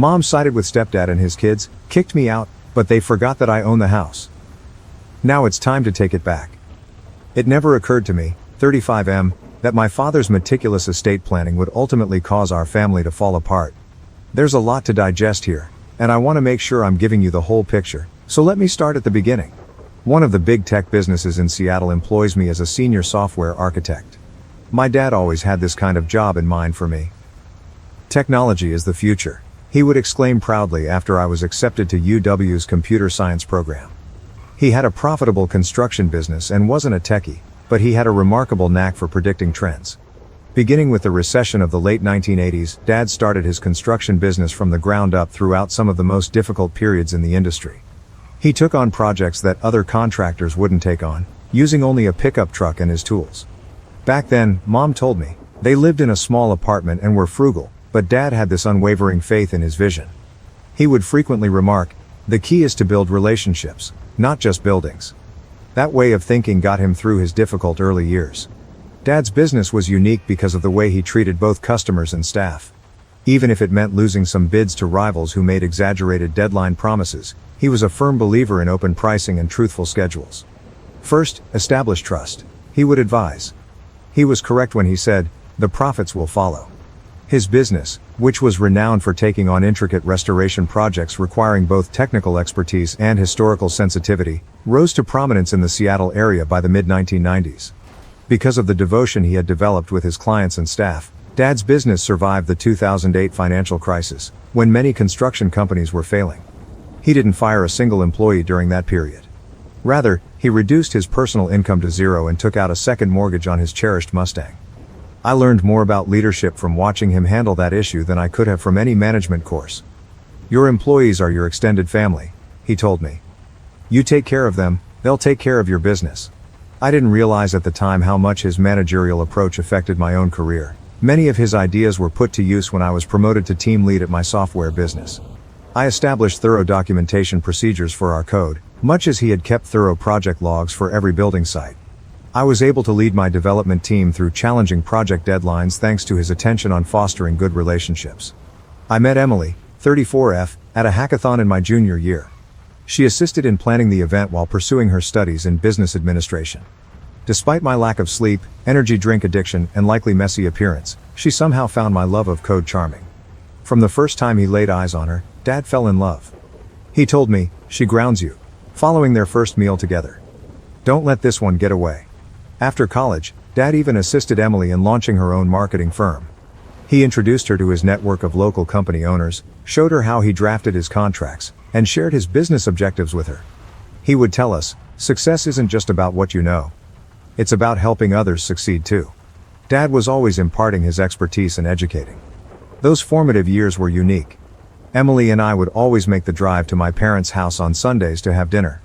Mom sided with stepdad and his kids, kicked me out, but they forgot that I own the house. Now it's time to take it back. It never occurred to me, 35M, that my father's meticulous estate planning would ultimately cause our family to fall apart. There's a lot to digest here, and I want to make sure I'm giving you the whole picture, so let me start at the beginning. One of the big tech businesses in Seattle employs me as a senior software architect. My dad always had this kind of job in mind for me. Technology is the future, he would exclaim proudly after I was accepted to UW's computer science program. He had a profitable construction business and wasn't a techie, but he had a remarkable knack for predicting trends. Beginning with the recession of the late 1980s, Dad started his construction business from the ground up throughout some of the most difficult periods in the industry. He took on projects that other contractors wouldn't take on, using only a pickup truck and his tools. Back then, Mom told me, they lived in a small apartment and were frugal, but Dad had this unwavering faith in his vision. He would frequently remark, "The key is to build relationships, not just buildings." That way of thinking got him through his difficult early years. Dad's business was unique because of the way he treated both customers and staff. Even if it meant losing some bids to rivals who made exaggerated deadline promises, he was a firm believer in open pricing and truthful schedules. First, establish trust, he would advise. He was correct when he said, "The profits will follow." His business, which was renowned for taking on intricate restoration projects requiring both technical expertise and historical sensitivity, rose to prominence in the Seattle area by the mid-1990s. Because of the devotion he had developed with his clients and staff, Dad's business survived the 2008 financial crisis, when many construction companies were failing. He didn't fire a single employee during that period. Rather, he reduced his personal income to zero and took out a second mortgage on his cherished Mustang. I learned more about leadership from watching him handle that issue than I could have from any management course. "Your employees are your extended family," he told me. "You take care of them, they'll take care of your business." I didn't realize at the time how much his managerial approach affected my own career. Many of his ideas were put to use when I was promoted to team lead at my software business. I established thorough documentation procedures for our code, much as he had kept thorough project logs for every building site. I was able to lead my development team through challenging project deadlines thanks to his attention on fostering good relationships. I met Emily, 34F, at a hackathon in my junior year. She assisted in planning the event while pursuing her studies in business administration. Despite my lack of sleep, energy drink addiction, and likely messy appearance, she somehow found my love of code charming. From the first time he laid eyes on her, Dad fell in love. He told me, "She grounds you," following their first meal together. "Don't let this one get away." After college, Dad even assisted Emily in launching her own marketing firm. He introduced her to his network of local company owners, showed her how he drafted his contracts, and shared his business objectives with her. He would tell us, "Success isn't just about what you know. It's about helping others succeed too." Dad was always imparting his expertise and educating. Those formative years were unique. Emily and I would always make the drive to my parents' house on Sundays to have dinner.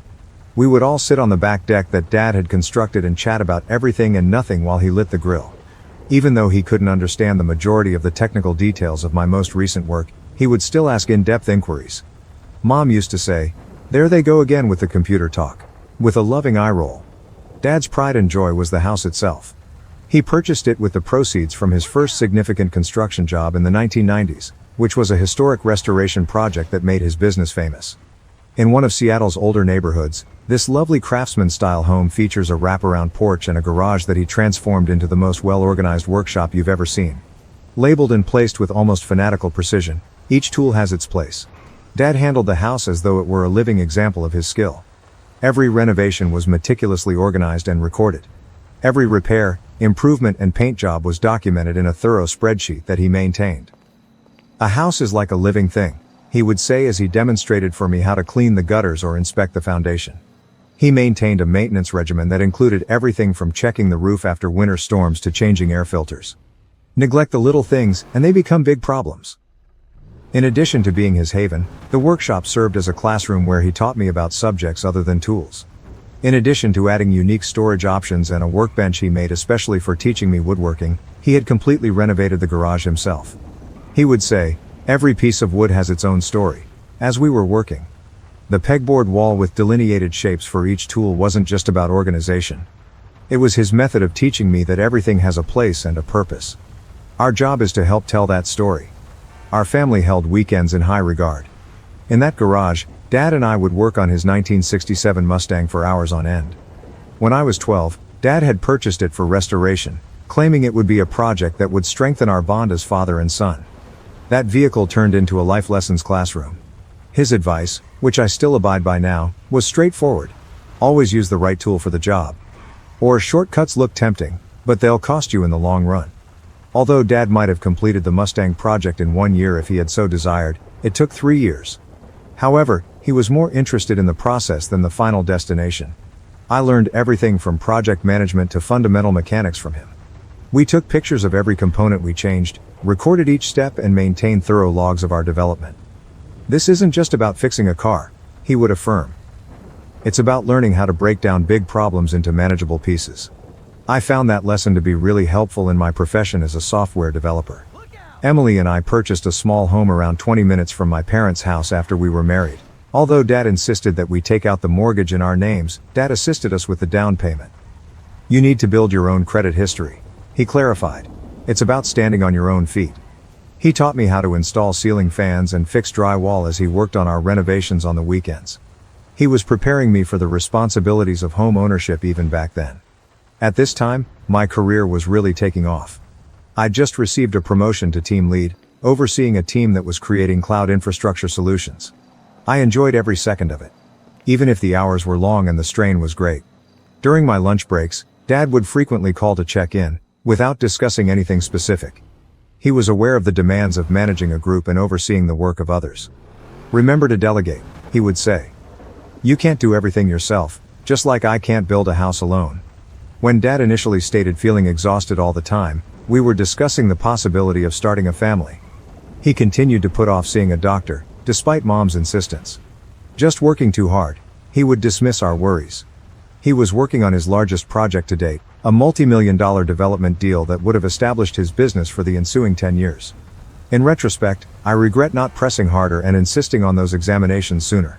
We would all sit on the back deck that Dad had constructed and chat about everything and nothing while he lit the grill. Even though he couldn't understand the majority of the technical details of my most recent work, he would still ask in-depth inquiries. Mom used to say, "There they go again with the computer talk," with a loving eye roll. Dad's pride and joy was the house itself. He purchased it with the proceeds from his first significant construction job in the 1990s, which was a historic restoration project that made his business famous. In one of Seattle's older neighborhoods, this lovely craftsman-style home features a wraparound porch and a garage that he transformed into the most well-organized workshop you've ever seen. Labeled and placed with almost fanatical precision, each tool has its place. Dad handled the house as though it were a living example of his skill. Every renovation was meticulously organized and recorded. Every repair, improvement and paint job was documented in a thorough spreadsheet that he maintained. "A house is like a living thing," he would say as he demonstrated for me how to clean the gutters or inspect the foundation. He maintained a maintenance regimen that included everything from checking the roof after winter storms to changing air filters. Neglect the little things, and they become big problems. In addition to being his haven, the workshop served as a classroom where he taught me about subjects other than tools. In addition to adding unique storage options and a workbench he made especially for teaching me woodworking, he had completely renovated the garage himself. He would say, "Every piece of wood has its own story," as we were working. The pegboard wall with delineated shapes for each tool wasn't just about organization. It was his method of teaching me that everything has a place and a purpose. Our job is to help tell that story. Our family held weekends in high regard. In that garage, Dad and I would work on his 1967 Mustang for hours on end. When I was 12, Dad had purchased it for restoration, claiming it would be a project that would strengthen our bond as father and son. That vehicle turned into a life lessons classroom. His advice, which I still abide by now, was straightforward. Always use the right tool for the job. Or shortcuts look tempting, but they'll cost you in the long run. Although Dad might have completed the Mustang project in 1 year if he had so desired, it took 3 years. However, he was more interested in the process than the final destination. I learned everything from project management to fundamental mechanics from him. We took pictures of every component we changed, recorded each step, and maintained thorough logs of our development. This isn't just about fixing a car, he would affirm. It's about learning how to break down big problems into manageable pieces. I found that lesson to be really helpful in my profession as a software developer. Emily and I purchased a small home around 20 minutes from my parents' house after we were married. Although Dad insisted that we take out the mortgage in our names, Dad assisted us with the down payment. You need to build your own credit history, he clarified. It's about standing on your own feet. He taught me how to install ceiling fans and fix drywall as he worked on our renovations on the weekends. He was preparing me for the responsibilities of home ownership even back then. At this time, my career was really taking off. I'd just received a promotion to team lead, overseeing a team that was creating cloud infrastructure solutions. I enjoyed every second of it, even if the hours were long and the strain was great. During my lunch breaks, Dad would frequently call to check in, without discussing anything specific. He was aware of the demands of managing a group and overseeing the work of others. Remember to delegate, he would say. You can't do everything yourself, just like I can't build a house alone. When Dad initially stated feeling exhausted all the time, we were discussing the possibility of starting a family. He continued to put off seeing a doctor, despite Mom's insistence. Just working too hard, he would dismiss our worries. He was working on his largest project to date, a multi-million-dollar development deal that would have established his business for the ensuing 10 years. In retrospect, I regret not pressing harder and insisting on those examinations sooner.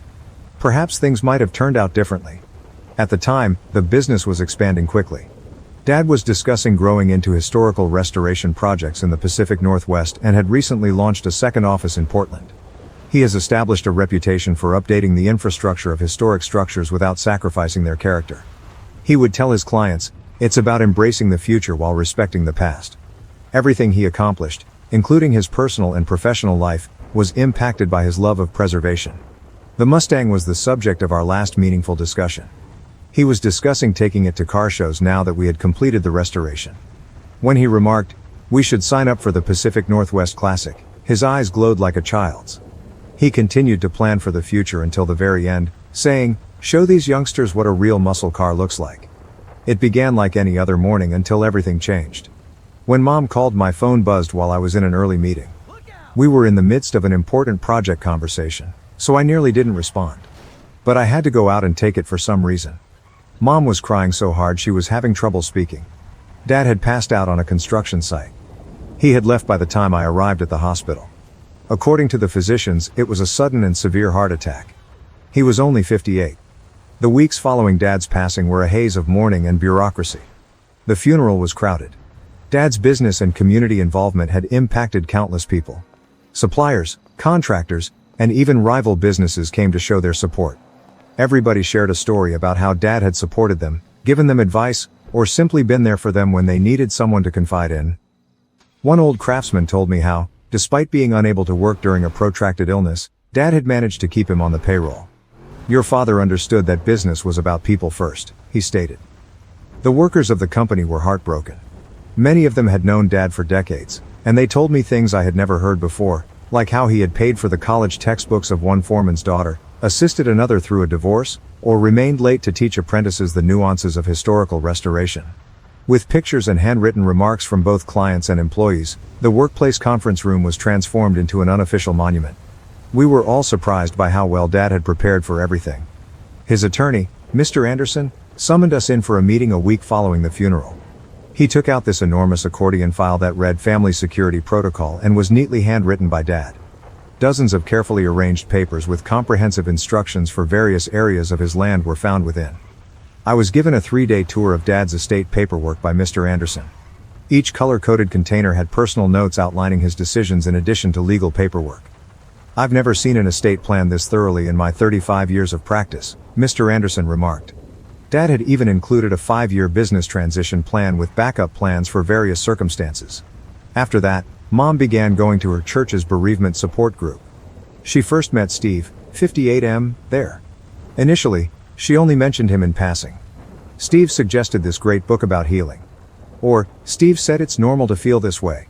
Perhaps things might have turned out differently. At the time, the business was expanding quickly. Dad was discussing growing into historical restoration projects in the Pacific Northwest and had recently launched a second office in Portland. He has established a reputation for updating the infrastructure of historic structures without sacrificing their character. He would tell his clients, it's about embracing the future while respecting the past. Everything he accomplished, including his personal and professional life, was impacted by his love of preservation. The Mustang was the subject of our last meaningful discussion. He was discussing taking it to car shows now that we had completed the restoration. When he remarked, we should sign up for the Pacific Northwest Classic, his eyes glowed like a child's. He continued to plan for the future until the very end, saying, show these youngsters what a real muscle car looks like. It began like any other morning until everything changed. When Mom called, my phone buzzed while I was in an early meeting. We were in the midst of an important project conversation, so I nearly didn't respond. But I had to go out and take it for some reason. Mom was crying so hard she was having trouble speaking. Dad had passed out on a construction site. He had left by the time I arrived at the hospital. According to the physicians, it was a sudden and severe heart attack. He was only 58. The weeks following Dad's passing were a haze of mourning and bureaucracy. The funeral was crowded. Dad's business and community involvement had impacted countless people. Suppliers, contractors, and even rival businesses came to show their support. Everybody shared a story about how Dad had supported them, given them advice, or simply been there for them when they needed someone to confide in. One old craftsman told me how, despite being unable to work during a protracted illness, Dad had managed to keep him on the payroll. Your father understood that business was about people first, he stated. The workers of the company were heartbroken. Many of them had known Dad for decades, and they told me things I had never heard before, like how he had paid for the college textbooks of one foreman's daughter, assisted another through a divorce, or remained late to teach apprentices the nuances of historical restoration. With pictures and handwritten remarks from both clients and employees, the workplace conference room was transformed into an unofficial monument. We were all surprised by how well Dad had prepared for everything. His attorney, Mr. Anderson, summoned us in for a meeting a week following the funeral. He took out this enormous accordion file that read Family Security Protocol and was neatly handwritten by Dad. Dozens of carefully arranged papers with comprehensive instructions for various areas of his land were found within. I was given a 3-day tour of Dad's estate paperwork by Mr. Anderson. Each color-coded container had personal notes outlining his decisions in addition to legal paperwork. "I've never seen an estate plan this thoroughly in my 35 years of practice," Mr. Anderson remarked. Dad had even included a 5-year business transition plan with backup plans for various circumstances. After that, Mom began going to her church's bereavement support group. She first met Steve, 58M, there. Initially, she only mentioned him in passing. Steve suggested this great book about healing. Or, Steve said it's normal to feel this way.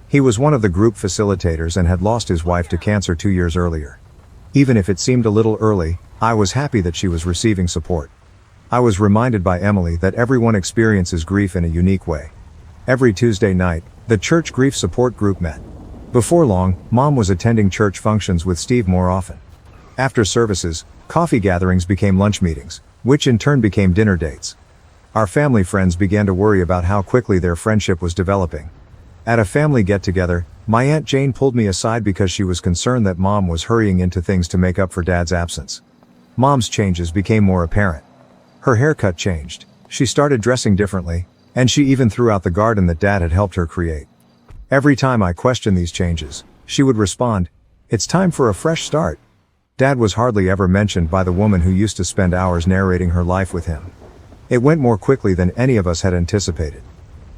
He was one of the group facilitators and had lost his wife to cancer 2 years earlier. Even if it seemed a little early, I was happy that she was receiving support. I was reminded by Emily that everyone experiences grief in a unique way. Every Tuesday night, the church grief support group met. Before long, Mom was attending church functions with Steve more often. After services, coffee gatherings became lunch meetings, which in turn became dinner dates. Our family friends began to worry about how quickly their friendship was developing. At a family get-together, my Aunt Jane pulled me aside because she was concerned that Mom was hurrying into things to make up for Dad's absence. Mom's changes became more apparent. Her haircut changed, she started dressing differently, and she even threw out the garden that Dad had helped her create. Every time I questioned these changes, she would respond, "It's time for a fresh start." Dad was hardly ever mentioned by the woman who used to spend hours narrating her life with him. It went more quickly than any of us had anticipated.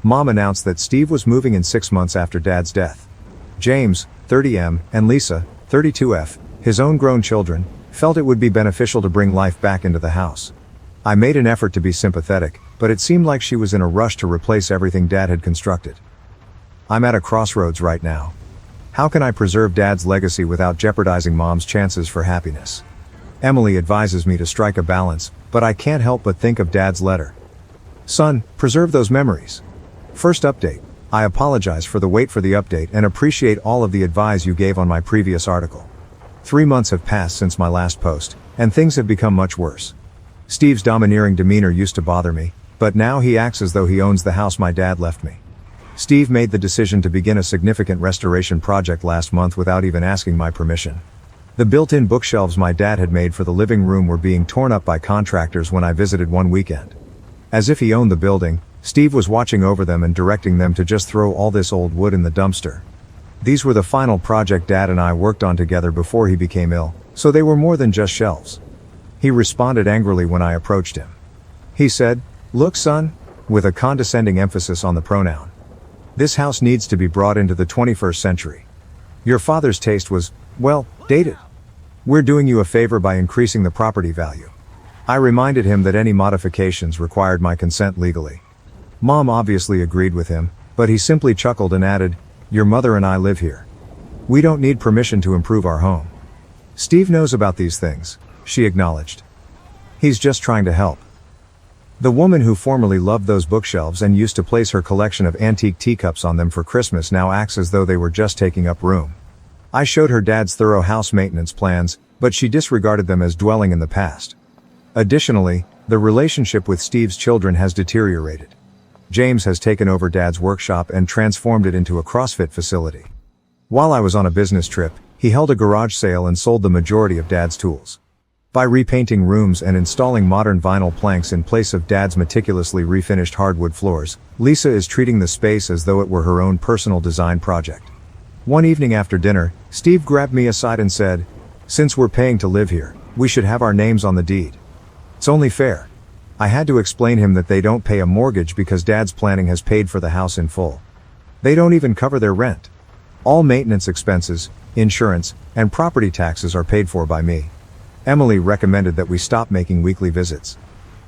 Mom announced that Steve was moving in 6 months after Dad's death. James, 30M, and Lisa, 32F, his own grown children, felt it would be beneficial to bring life back into the house. I made an effort to be sympathetic, but it seemed like she was in a rush to replace everything Dad had constructed. I'm at a crossroads right now. How can I preserve Dad's legacy without jeopardizing Mom's chances for happiness? Emily advises me to strike a balance, but I can't help but think of Dad's letter. "Son, preserve those memories." First update. I apologize for the wait for the update and appreciate all of the advice you gave on my previous article. 3 months have passed since my last post, and things have become much worse. Steve's domineering demeanor used to bother me, but now he acts as though he owns the house my dad left me. Steve made the decision to begin a significant restoration project last month without even asking my permission. The built-in bookshelves my dad had made for the living room were being torn up by contractors when I visited one weekend. As if he owned the building, Steve was watching over them and directing them to just throw all this old wood in the dumpster. These were the final project Dad and I worked on together before he became ill, so they were more than just shelves. He responded angrily when I approached him. He said, "Look, son," with a condescending emphasis on the pronoun. "This house needs to be brought into the 21st century. Your father's taste was, well, dated. We're doing you a favor by increasing the property value." I reminded him that any modifications required my consent legally. Mom obviously agreed with him, but he simply chuckled and added, "Your mother and I live here. We don't need permission to improve our home." "Steve knows about these things," she acknowledged. "He's just trying to help." The woman who formerly loved those bookshelves and used to place her collection of antique teacups on them for Christmas now acts as though they were just taking up room. I showed her Dad's thorough house maintenance plans, but she disregarded them as dwelling in the past. Additionally, the relationship with Steve's children has deteriorated. James has taken over Dad's workshop and transformed it into a CrossFit facility. While I was on a business trip, he held a garage sale and sold the majority of Dad's tools. By repainting rooms and installing modern vinyl planks in place of Dad's meticulously refinished hardwood floors, Lisa is treating the space as though it were her own personal design project. One evening after dinner, Steve grabbed me aside and said, "Since we're paying to live here, we should have our names on the deed. It's only fair." I had to explain him that they don't pay a mortgage because Dad's planning has paid for the house in full. They don't even cover their rent. All maintenance expenses, insurance, and property taxes are paid for by me. Emily recommended that we stop making weekly visits.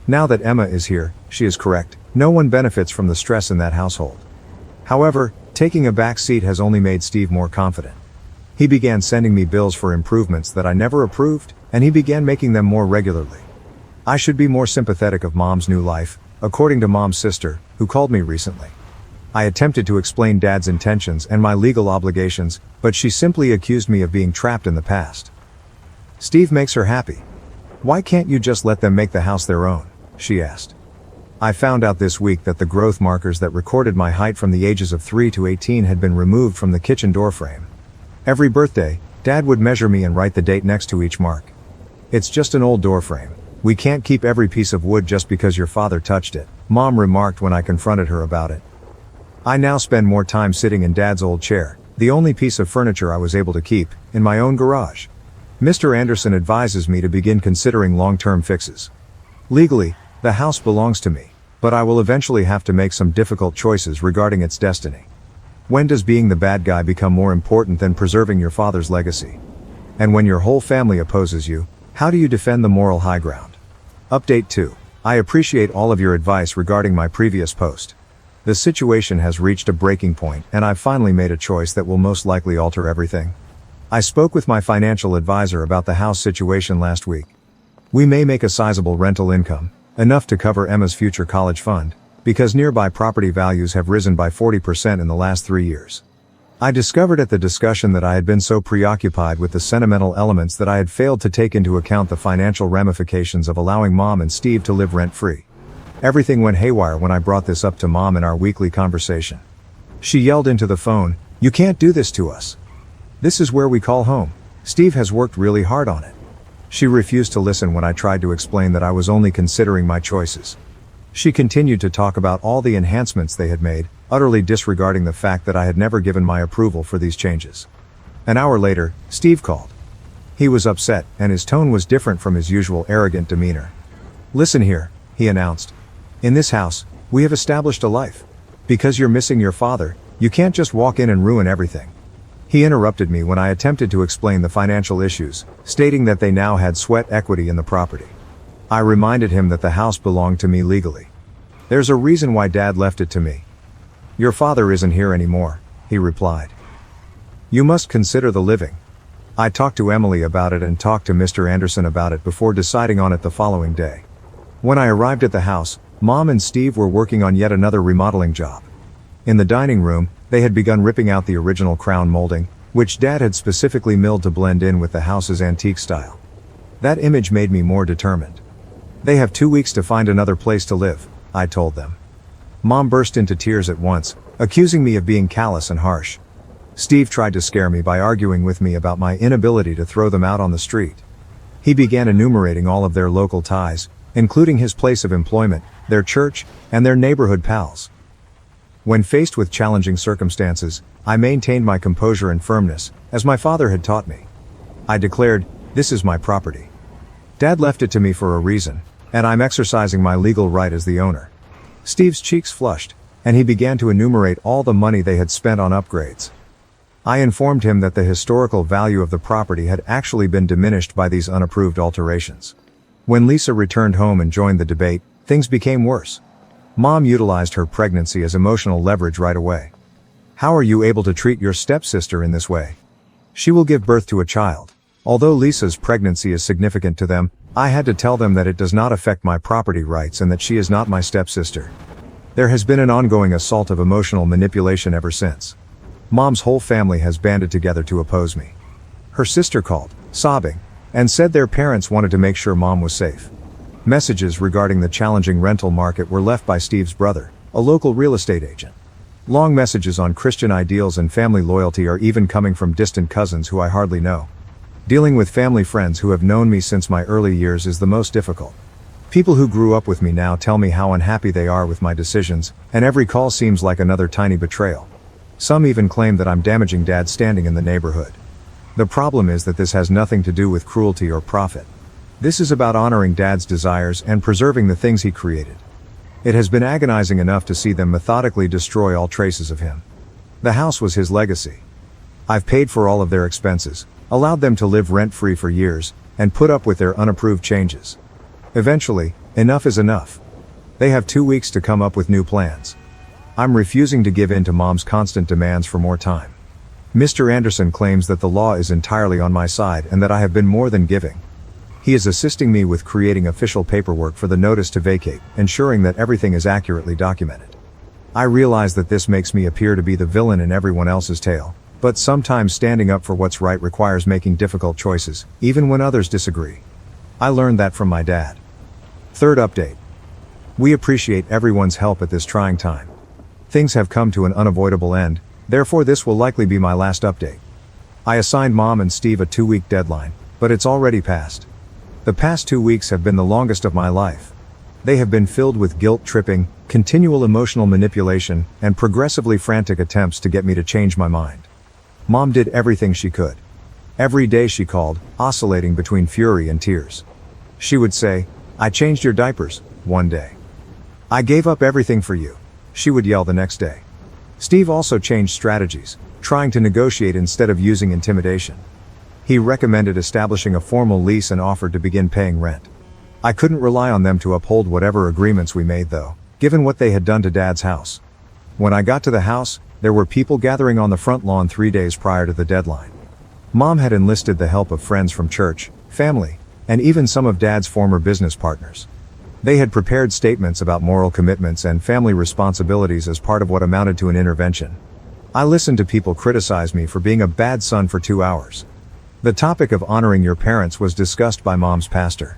Now that Emma is here, she is correct. No one benefits from the stress in that household. However, taking a back seat has only made Steve more confident. He began sending me bills for improvements that I never approved, and he began making them more regularly. I should be more sympathetic of Mom's new life, according to Mom's sister, who called me recently. I attempted to explain Dad's intentions and my legal obligations, but she simply accused me of being trapped in the past. "Steve makes her happy. Why can't you just let them make the house their own?" she asked. I found out this week that the growth markers that recorded my height from the ages of 3 to 18 had been removed from the kitchen door frame. Every birthday, Dad would measure me and write the date next to each mark. "It's just an old door frame. We can't keep every piece of wood just because your father touched it," Mom remarked when I confronted her about it. I now spend more time sitting in Dad's old chair, the only piece of furniture I was able to keep, in my own garage. Mr. Anderson advises me to begin considering long-term fixes. Legally, the house belongs to me, but I will eventually have to make some difficult choices regarding its destiny. When does being the bad guy become more important than preserving your father's legacy? And when your whole family opposes you, how do you defend the moral high ground? Update 2. I appreciate all of your advice regarding my previous post. The situation has reached a breaking point and I've finally made a choice that will most likely alter everything. I spoke with my financial advisor about the house situation last week. We may make a sizable rental income, enough to cover Emma's future college fund, because nearby property values have risen by 40% in the last 3 years. I discovered at the discussion that I had been so preoccupied with the sentimental elements that I had failed to take into account the financial ramifications of allowing Mom and Steve to live rent-free. Everything went haywire when I brought this up to Mom in our weekly conversation. She yelled into the phone, "You can't do this to us. This is where we call home. Steve has worked really hard on it." She refused to listen when I tried to explain that I was only considering my choices. She continued to talk about all the enhancements they had made, utterly disregarding the fact that I had never given my approval for these changes. An hour later, Steve called. He was upset, and his tone was different from his usual arrogant demeanor. "Listen here," he announced. "In this house, we have established a life. Because you're missing your father, you can't just walk in and ruin everything." He interrupted me when I attempted to explain the financial issues, stating that they now had sweat equity in the property. I reminded him that the house belonged to me legally. "There's a reason why Dad left it to me." "Your father isn't here anymore," he replied. "You must consider the living." I talked to Emily about it and talked to Mr. Anderson about it before deciding on it the following day. When I arrived at the house, Mom and Steve were working on yet another remodeling job. In the dining room, they had begun ripping out the original crown molding, which Dad had specifically milled to blend in with the house's antique style. That image made me more determined. "They have 2 weeks to find another place to live," I told them. Mom burst into tears at once, accusing me of being callous and harsh. Steve tried to scare me by arguing with me about my inability to throw them out on the street. He began enumerating all of their local ties, including his place of employment, their church, and their neighborhood pals. When faced with challenging circumstances, I maintained my composure and firmness, as my father had taught me. I declared, "This is my property. Dad left it to me for a reason, and I'm exercising my legal right as the owner." Steve's cheeks flushed, and he began to enumerate all the money they had spent on upgrades. I informed him that the historical value of the property had actually been diminished by these unapproved alterations. When Lisa returned home and joined the debate, things became worse. Mom utilized her pregnancy as emotional leverage right away. "How are you able to treat your stepsister in this way? She will give birth to a child." Although Lisa's pregnancy is significant to them, I had to tell them that it does not affect my property rights and that she is not my stepsister. There has been an ongoing assault of emotional manipulation ever since. Mom's whole family has banded together to oppose me. Her sister called, sobbing, and said their parents wanted to make sure Mom was safe. Messages regarding the challenging rental market were left by Steve's brother, a local real estate agent. Long messages on Christian ideals and family loyalty are even coming from distant cousins who I hardly know. Dealing with family friends who have known me since my early years is the most difficult. People who grew up with me now tell me how unhappy they are with my decisions, and every call seems like another tiny betrayal. Some even claim that I'm damaging Dad's standing in the neighborhood. The problem is that this has nothing to do with cruelty or profit. This is about honoring Dad's desires and preserving the things he created. It has been agonizing enough to see them methodically destroy all traces of him. The house was his legacy. I've paid for all of their expenses, allowed them to live rent-free for years, and put up with their unapproved changes. Eventually, enough is enough. They have 2 weeks to come up with new plans. I'm refusing to give in to Mom's constant demands for more time. Mr. Anderson claims that the law is entirely on my side and that I have been more than giving. He is assisting me with creating official paperwork for the notice to vacate, ensuring that everything is accurately documented. I realize that this makes me appear to be the villain in everyone else's tale, but sometimes standing up for what's right requires making difficult choices, even when others disagree. I learned that from my dad. Third update. We appreciate everyone's help at this trying time. Things have come to an unavoidable end, therefore this will likely be my last update. I assigned Mom and Steve a 2-week deadline, but it's already passed. The past 2 weeks have been the longest of my life. They have been filled with guilt-tripping, continual emotional manipulation, and progressively frantic attempts to get me to change my mind. Mom did everything she could. Every day she called, oscillating between fury and tears. She would say, "I changed your diapers," one day. "I gave up everything for you," she would yell the next day. Steve also changed strategies, trying to negotiate instead of using intimidation. He recommended establishing a formal lease and offered to begin paying rent. I couldn't rely on them to uphold whatever agreements we made though, given what they had done to Dad's house. When I got to the house, there were people gathering on the front lawn 3 days prior to the deadline. Mom had enlisted the help of friends from church, family, and even some of Dad's former business partners. They had prepared statements about moral commitments and family responsibilities as part of what amounted to an intervention. I listened to people criticize me for being a bad son for 2 hours. The topic of honoring your parents was discussed by Mom's pastor.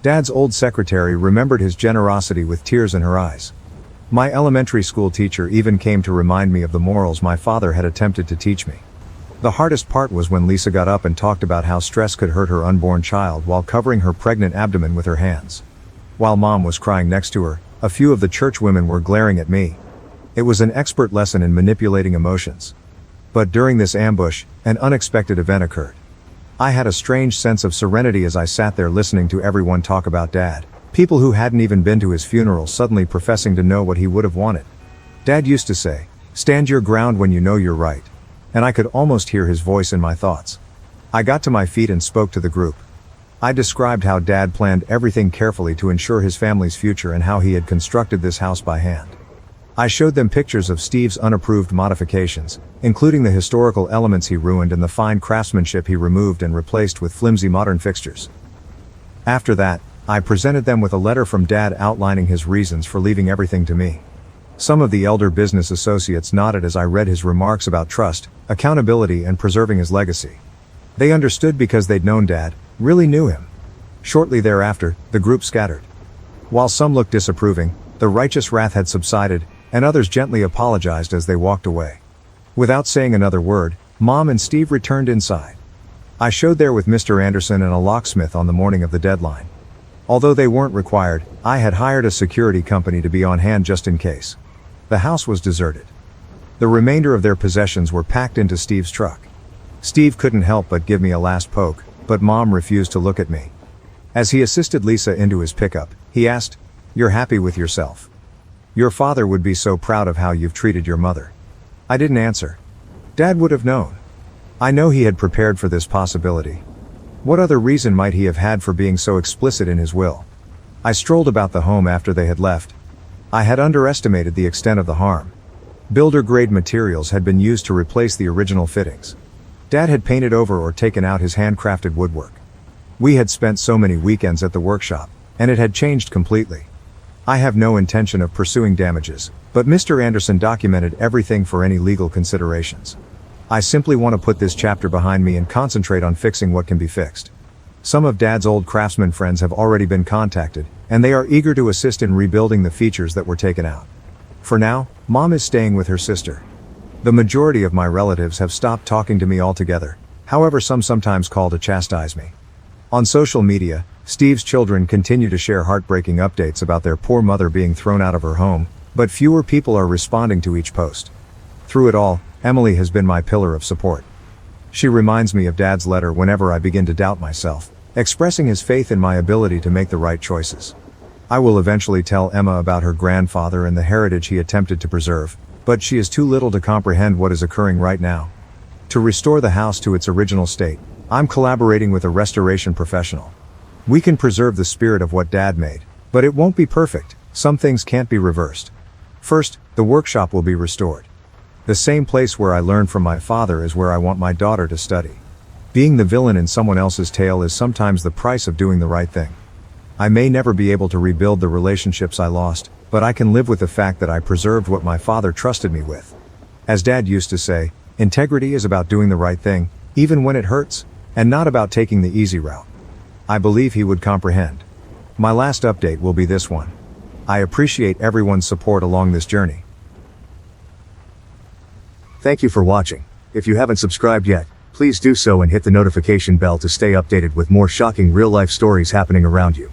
Dad's old secretary remembered his generosity with tears in her eyes. My elementary school teacher even came to remind me of the morals my father had attempted to teach me. The hardest part was when Lisa got up and talked about how stress could hurt her unborn child while covering her pregnant abdomen with her hands. While Mom was crying next to her, a few of the church women were glaring at me. It was an expert lesson in manipulating emotions. But during this ambush, an unexpected event occurred. I had a strange sense of serenity as I sat there listening to everyone talk about Dad. People who hadn't even been to his funeral suddenly professing to know what he would have wanted. Dad used to say, "Stand your ground when you know you're right." And I could almost hear his voice in my thoughts. I got to my feet and spoke to the group. I described how Dad planned everything carefully to ensure his family's future and how he had constructed this house by hand. I showed them pictures of Steve's unapproved modifications, including the historical elements he ruined and the fine craftsmanship he removed and replaced with flimsy modern fixtures. After that, I presented them with a letter from Dad outlining his reasons for leaving everything to me. Some of the elder business associates nodded as I read his remarks about trust, accountability, and preserving his legacy. They understood because they'd known Dad, really knew him. Shortly thereafter, the group scattered. While some looked disapproving, the righteous wrath had subsided, and others gently apologized as they walked away. Without saying another word, Mom and Steve returned inside. I showed there with Mr. Anderson and a locksmith on the morning of the deadline. Although they weren't required, I had hired a security company to be on hand just in case. The house was deserted. The remainder of their possessions were packed into Steve's truck. Steve couldn't help but give me a last poke, but Mom refused to look at me. As he assisted Lisa into his pickup, he asked, "You're happy with yourself? Your father would be so proud of how you've treated your mother." I didn't answer. Dad would have known. I know he had prepared for this possibility. What other reason might he have had for being so explicit in his will? I strolled about the home after they had left. I had underestimated the extent of the harm. Builder-grade materials had been used to replace the original fittings. Dad had painted over or taken out his handcrafted woodwork. We had spent so many weekends at the workshop, and it had changed completely. I have no intention of pursuing damages, but Mr. Anderson documented everything for any legal considerations. I simply want to put this chapter behind me and concentrate on fixing what can be fixed. Some of Dad's old craftsman friends have already been contacted, and they are eager to assist in rebuilding the features that were taken out. For now, Mom is staying with her sister. The majority of my relatives have stopped talking to me altogether, however some sometimes call to chastise me. On social media, Steve's children continue to share heartbreaking updates about their poor mother being thrown out of her home, but fewer people are responding to each post. Through it all, Emily has been my pillar of support. She reminds me of Dad's letter whenever I begin to doubt myself, expressing his faith in my ability to make the right choices. I will eventually tell Emma about her grandfather and the heritage he attempted to preserve, but she is too little to comprehend what is occurring right now. To restore the house to its original state, I'm collaborating with a restoration professional. We can preserve the spirit of what Dad made, but it won't be perfect. Some things can't be reversed. First, the workshop will be restored. The same place where I learned from my father is where I want my daughter to study. Being the villain in someone else's tale is sometimes the price of doing the right thing. I may never be able to rebuild the relationships I lost, but I can live with the fact that I preserved what my father trusted me with. As Dad used to say, integrity is about doing the right thing, even when it hurts, and not about taking the easy route. I believe he would comprehend. My last update will be this one. I appreciate everyone's support along this journey. Thank you for watching. If you haven't subscribed yet, please do so and hit the notification bell to stay updated with more shocking real-life stories happening around you.